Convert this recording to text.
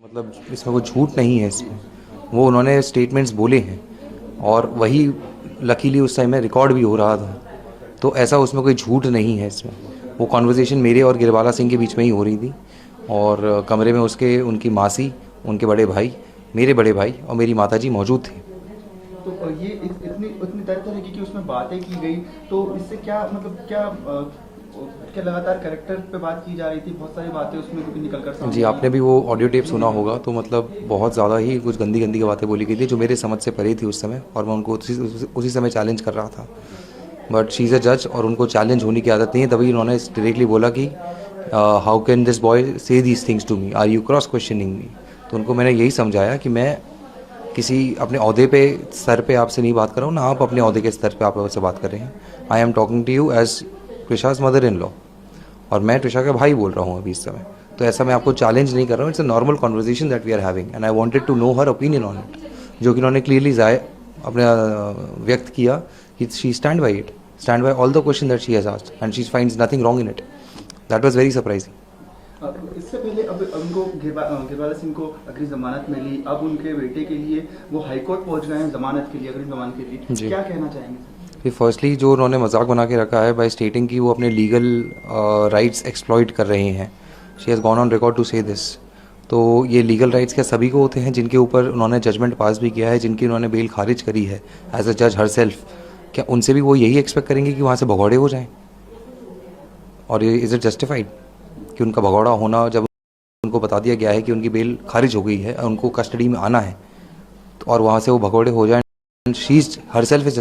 मतलब इसमें कोई झूठ नहीं है इसमें। वो उन्होंने स्टेटमेंट्स बोले हैं और वही लकीली उस टाइम में रिकॉर्ड भी हो रहा था, तो ऐसा उसमें कोई झूठ नहीं है इसमें। वो कॉन्वर्जेसन मेरे और गिरबाला सिंह के बीच में ही हो रही थी और कमरे में उसके उनकी मासी, उनके बड़े भाई, मेरे बड़े भाई और मेरी माताजी मौजूद थे। तो ये इतनी इतनी तरह की उसमें बातें की गई, तो इससे क्या मतलब क्या लगातार कैरेक्टर पे बात की जा रही थी, बहुत सारी बातें उसमें निकल कर सामने जी, आई। आपने भी वो ऑडियो टेप सुना होगा, तो मतलब बहुत ज़्यादा ही कुछ गंदी गंदी बातें बोली गई थी जो मेरे समझ से परे थी उस समय, और मैं उनको उसी समय चैलेंज कर रहा था। बट शी इज़ अ जज और उनको चैलेंज होने की आदत नहीं है, तभी उन्होंने डायरेक्टली बोला कि how can this boy say these things to me, are you cross questioning me. तो उनको मैंने यही समझाया कि मैं किसी अपने अहदे पे स्तर पे आपसे नहीं बात कर रहा हूँ, ना आप अपने अहदे के स्तर पे आप आपसे बात कर रहे हैं। I am talking to you as Trisha's mother in law, और मैं ट्रिशा का भाई बोल रहा हूँ अभी इस समय। तो ऐसा मैं आपको चैलेंज नहीं कर रहा हूँ, it's a normal conversation that we are having and I wanted to know her opinion on it, जो कि उन्होंने क्लियरली अपने व्यक्त किया कि she stand by all the question that she has asked and she finds nothing wrong in it. That was very surprising. इससे पहले अब उनको गिरबाला सिंह को अग्रिम जमानत मिली, अब उनके बेटे के लिए वो हाई कोर्ट पहुंच गए हैं जमानत के लिए, अग्रिम जमानत के लिए, क्या कहना चाहेंगे? फिर फर्स्टली जो उन्होंने मजाक बना के रखा है बाय स्टेटिंग कि वो अपने लीगल राइट्स एक्सप्लॉइट कर रहे हैं, she has gone on record to say this. तो ये लीगल राइट्स क्या सभी को होते हैं जिनके ऊपर उन्होंने जजमेंट पास भी किया है, जिनकी उन्होंने बेल खारिज करी है एज अ जज हर सेल्फ, क्या उनसे भी वो यही एक्सपेक्ट करेंगे कि वहाँ से भगौड़े हो जाएं? और ये इज़ इट जस्टिफाइड कि उनका भगौड़ा होना, जब उनको बता दिया गया है कि उनकी बेल खारिज हो गई है, उनको कस्टडी में आना है, और वहाँ से वो भगौड़े हो जाएं? She her self is